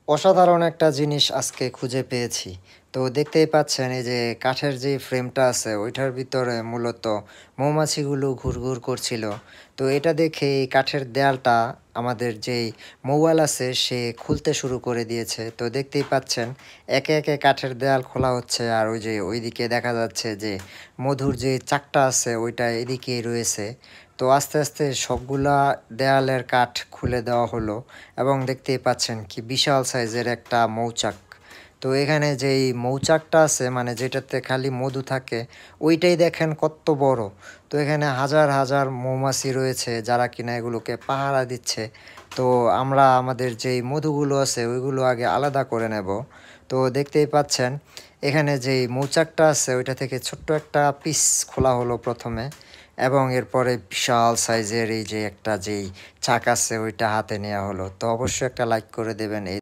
অসাধারণ একটা জিনিস আজকে খুঁজে পেয়েছি। তো দেখতেই পাচ্ছেন এই যে কাঠের যে ফ্রেমটা আছে ওইটার ভিতরে মূলত মৌমাছিগুলো ঘুরঘুর করছিল। তো এটা দেখে এই কাঠের দেয়ালটা আমাদের যেই মৌয়াল আছে সে খুলতে শুরু করে দিয়েছে। তো দেখতেই পাচ্ছেন একে একে কাঠের দেয়াল খোলা হচ্ছে আর ওই যে ওইদিকে দেখা যাচ্ছে যে মধুর যে চাকটা আছে ওইটা এদিকেই রয়েছে। তো আস্তে আস্তে সবগুলা দেয়ালের কাঠ খুলে দেওয়া হলো এবং দেখতেই পাচ্ছেন কি বিশাল সাইজের একটা মৌচাক। তো এখানে যেই মৌচাকটা আছে মানে যেটাতে খালি মধু থাকে ওইটাই দেখেন কত বড়। তো এখানে হাজার হাজার মৌমাছি রয়েছে যারা কিনা এগুলোকে পাহারা দিচ্ছে। তো আমরা আমাদের যেই মধুগুলো আছে ওইগুলো আগে আলাদা করে নেব। তো দেখতেই পাচ্ছেন এখানে যেই মৌচাকটা আছে ওইটা থেকে ছোট্ট একটা পিস খোলা হলো প্রথমে এবং এরপরে বিশাল সাইজের এই যে একটা যেই চাক আছে ওইটা হাতে নেওয়া হলো। তো অবশ্যই একটা লাইক করে দেবেন এই